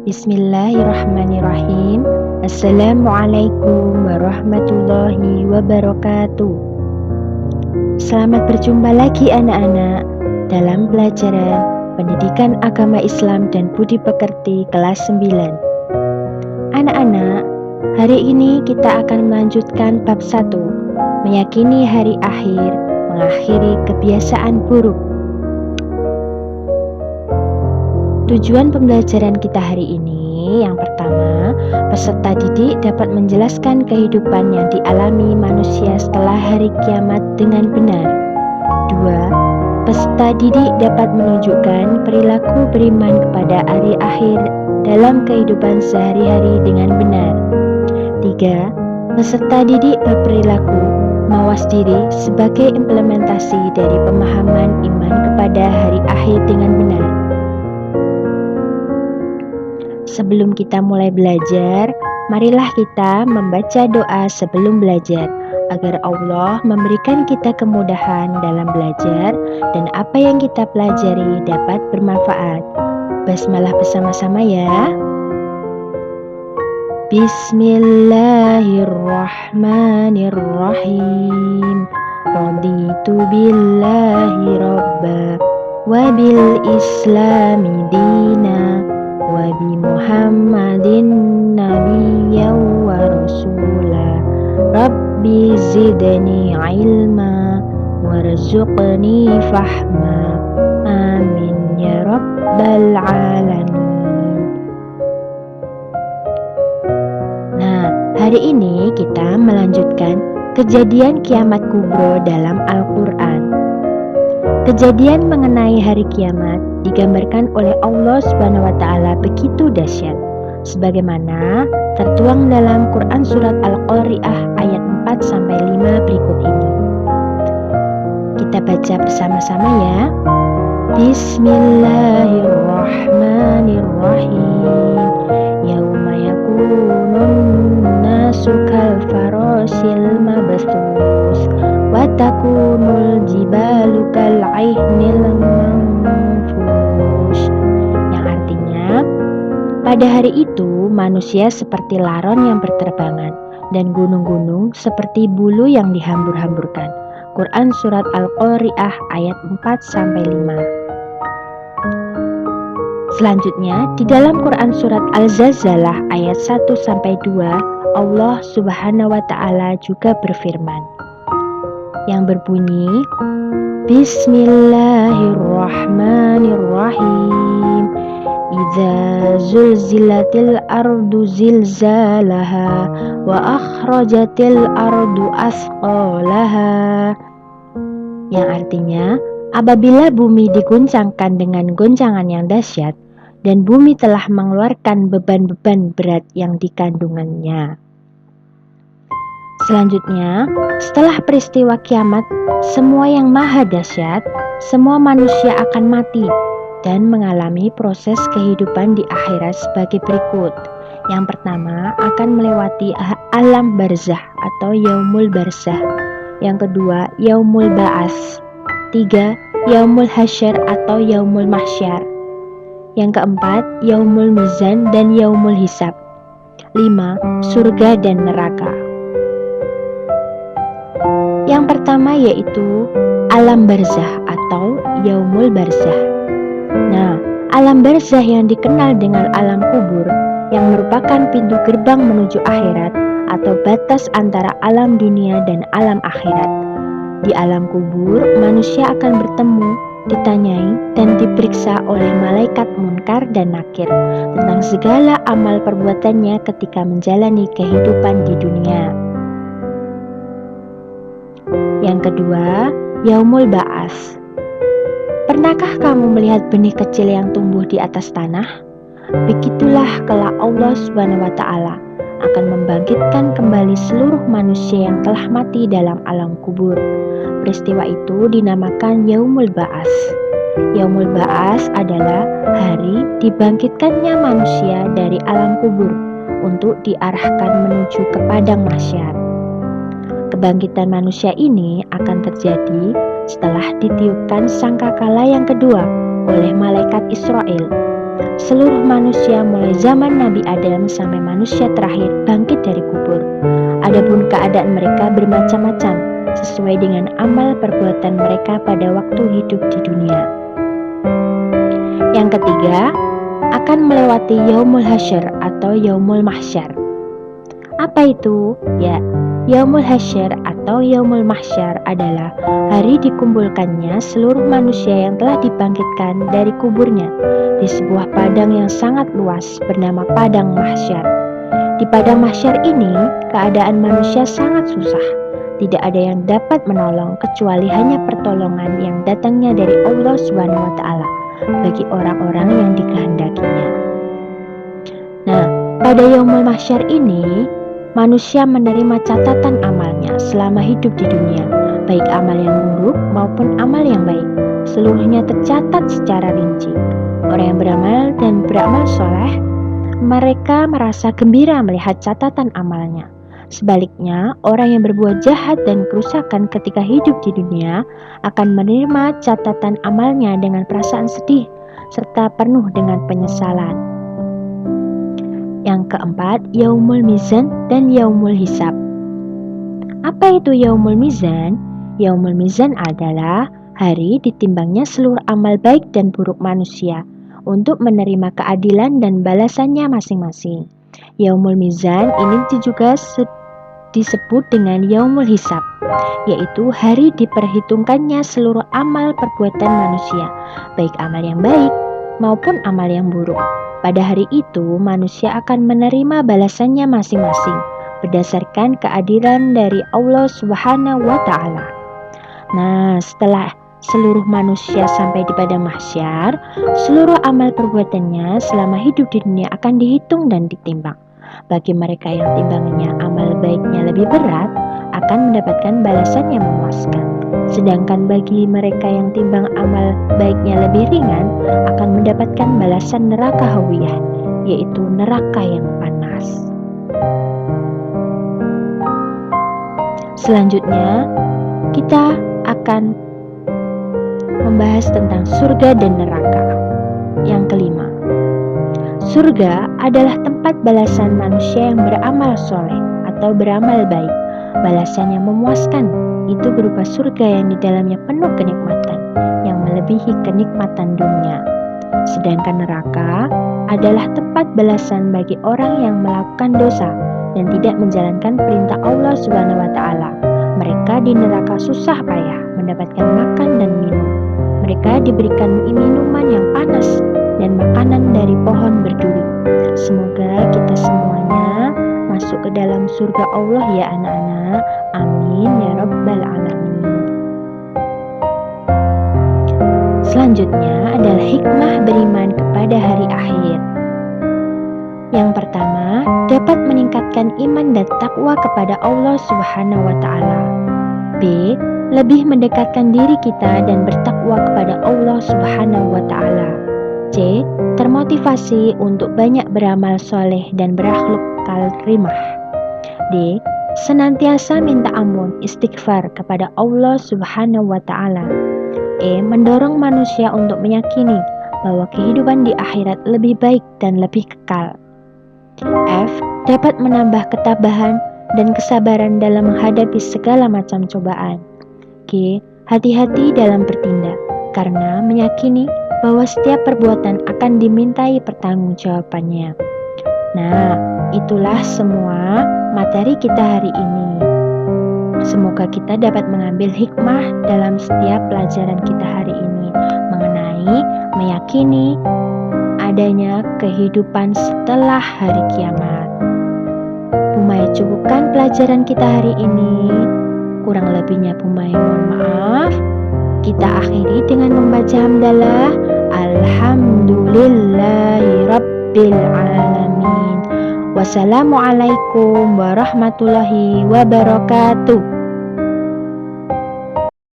Bismillahirrahmanirrahim. Assalamualaikum warahmatullahi wabarakatuh. Selamat berjumpa lagi anak-anak dalam pelajaran Pendidikan Agama Islam dan Budi Pekerti kelas 9. Anak-anak, hari ini kita akan melanjutkan bab 1, meyakini hari akhir, mengakhiri kebiasaan buruk. Tujuan pembelajaran kita hari ini, yang pertama, peserta didik dapat menjelaskan kehidupan yang dialami manusia setelah hari kiamat dengan benar. 2. Peserta didik dapat menunjukkan perilaku beriman kepada hari akhir dalam kehidupan sehari-hari dengan benar. 3. Peserta didik berperilaku mawas diri sebagai implementasi dari pemahaman iman kepada hari akhir dengan benar. Sebelum kita mulai belajar, marilah kita membaca doa sebelum belajar, agar Allah memberikan kita kemudahan dalam belajar dan apa yang kita pelajari dapat bermanfaat. Basmalah bersama-sama ya. Bismillahirrahmanirrahim. Raditu billahi rabba wa bil islami dina wa bi Muhammadin nabiyyan wa rasula. Rabbi zidni ilma warzuqni fahma. Amin ya rabbal alamin. Nah, hari ini kita melanjutkan kejadian kiamat kubro dalam Al-Quran. Kejadian mengenai hari kiamat digambarkan oleh Allah SWT begitu dahsyat, sebagaimana tertuang dalam Quran Surat Al-Qari'ah ayat 4-5 berikut ini. Kita baca bersama-sama ya. Bismillahirrahmanirrahim. Yauma yakunun nasu kal farasil mabthus wa takunul jibalu kal aihnil manfush. Yang artinya, pada hari itu manusia seperti laron yang berterbangan dan gunung-gunung seperti bulu yang dihambur-hamburkan. Quran Surat Al-Qari'ah ayat 4-5. Selanjutnya, di dalam Quran Surat Al-Zalzalah ayat 1-2, Allah Subhanahu wa Ta'ala juga berfirman, yang berbunyi, Bismillahirrahmanirrahim. Idza zulzilatil ardu zilzalaha wa akhrajatil ardu asqalaha. Yang artinya, apabila bumi diguncangkan dengan goncangan yang dahsyat dan bumi telah mengeluarkan beban-beban berat yang dikandungannya. Selanjutnya, setelah peristiwa kiamat, semua yang maha dahsyat, semua manusia akan mati dan mengalami proses kehidupan di akhirat sebagai berikut. Yang pertama, akan melewati alam barzah atau yaumul barzah. Yang kedua, yaumul ba'as. 3. Yaumul hasyar atau yaumul mahsyar. Yang keempat, yaumul mizan dan yaumul hisab. 5. Surga dan neraka. Yang pertama yaitu alam barzah atau yaumul barzah. Nah, alam barzah yang dikenal dengan alam kubur, yang merupakan pintu gerbang menuju akhirat atau batas antara alam dunia dan alam akhirat. Di alam kubur, manusia akan bertemu, ditanyai, dan diperiksa oleh malaikat munkar dan nakir tentang segala amal perbuatannya ketika menjalani kehidupan di dunia. Yang kedua, yaumul ba'as. Pernahkah kamu melihat benih kecil yang tumbuh di atas tanah? Begitulah kelak Allah SWT akan membangkitkan kembali seluruh manusia yang telah mati dalam alam kubur. Peristiwa itu dinamakan Yaumul Ba'as. Yaumul Ba'as adalah hari dibangkitkannya manusia dari alam kubur untuk diarahkan menuju ke padang mahsyar. Kebangkitan manusia ini akan terjadi setelah ditiupkan sangkakala yang kedua oleh malaikat Israel. Seluruh manusia mulai zaman Nabi Adam sampai manusia terakhir bangkit dari kubur. Adapun keadaan mereka bermacam-macam sesuai dengan amal perbuatan mereka pada waktu hidup di dunia. Yang ketiga, akan melewati Yaumul Hasyr atau Yaumul Mahsyar. Apa itu? Ya, Yaumul Hasyr atau Yaumul Mahsyar adalah hari dikumpulkannya seluruh manusia yang telah dibangkitkan dari kuburnya di sebuah padang yang sangat luas bernama Padang Mahsyar. Di Padang Mahsyar ini, keadaan manusia sangat susah. Tidak ada yang dapat menolong kecuali hanya pertolongan yang datangnya dari Allah SWT bagi orang-orang yang dikehendakinya. Nah, pada Yaumul Mahsyar ini, manusia menerima catatan amalnya selama hidup di dunia, baik amal yang buruk maupun amal yang baik. Seluruhnya tercatat secara rinci. Orang yang beramal dan beramal soleh, mereka merasa gembira melihat catatan amalnya. Sebaliknya, orang yang berbuat jahat dan kerusakan ketika hidup di dunia akan menerima catatan amalnya dengan perasaan sedih serta penuh dengan penyesalan. Yang keempat, Yaumul Mizan dan Yaumul Hisab. Apa itu Yaumul Mizan? Yaumul Mizan adalah hari ditimbangnya seluruh amal baik dan buruk manusia untuk menerima keadilan dan balasannya masing-masing. Yaumul Mizan ini juga disebut dengan Yaumul Hisab, yaitu hari diperhitungkannya seluruh amal perbuatan manusia, baik amal yang baik maupun amal yang buruk. Pada hari itu, manusia akan menerima balasannya masing-masing berdasarkan keadilan dari Allah Subhanahu wa Ta'ala. Nah, setelah seluruh manusia sampai di Padang Mahsyar, seluruh amal perbuatannya selama hidup di dunia akan dihitung dan ditimbang. Bagi mereka yang timbangannya amal baiknya lebih berat, akan mendapatkan balasan yang memuaskan. Sedangkan bagi mereka yang timbang amal baiknya lebih ringan, akan mendapatkan balasan neraka hawiyah, yaitu neraka yang panas. Selanjutnya, kita akan membahas tentang surga dan neraka. Yang kelima, surga adalah tempat balasan manusia yang beramal soleh atau beramal baik. Balasan yang memuaskan itu berupa surga yang di dalamnya penuh kenikmatan yang melebihi kenikmatan dunia. Sedangkan neraka adalah tempat balasan bagi orang yang melakukan dosa dan tidak menjalankan perintah Allah SWT. Mereka di neraka susah payah mendapatkan makan dan minum. Mereka diberikan minuman yang panas dan makanan dari pohon berduri. Semoga kita semuanya masuk ke dalam surga Allah ya anak-anak. Amin ya rabbal alamin. Selanjutnya adalah hikmah beriman kepada hari akhir. Yang pertama, dapat meningkatkan iman dan takwa kepada Allah Subhanahu wa Ta'ala. B. Lebih mendekatkan diri kita dan bertakwa kepada Allah Subhanahu wa Ta'ala. C. Termotivasi untuk banyak beramal soleh dan berakhlak karimah. D. Senantiasa minta ampun istighfar kepada Allah Subhanahu wa Ta'ala. E. Mendorong manusia untuk meyakini bahwa kehidupan di akhirat lebih baik dan lebih kekal. F. Dapat menambah ketabahan dan kesabaran dalam menghadapi segala macam cobaan. G. Hati-hati dalam bertindak karena meyakini bahwa setiap perbuatan akan dimintai pertanggungjawabannya. Nah, itulah semua materi kita hari ini. Semoga kita dapat mengambil hikmah dalam setiap pelajaran kita hari ini mengenai meyakini adanya kehidupan setelah hari kiamat. Bu Maya cukupkan pelajaran kita hari ini. Kurang lebihnya Bu Maya mohon maaf. Kita akhiri dengan membaca hamdalah. Alhamdulillahi Rabbil Alamin. Wassalamualaikum warahmatullahi wabarakatuh.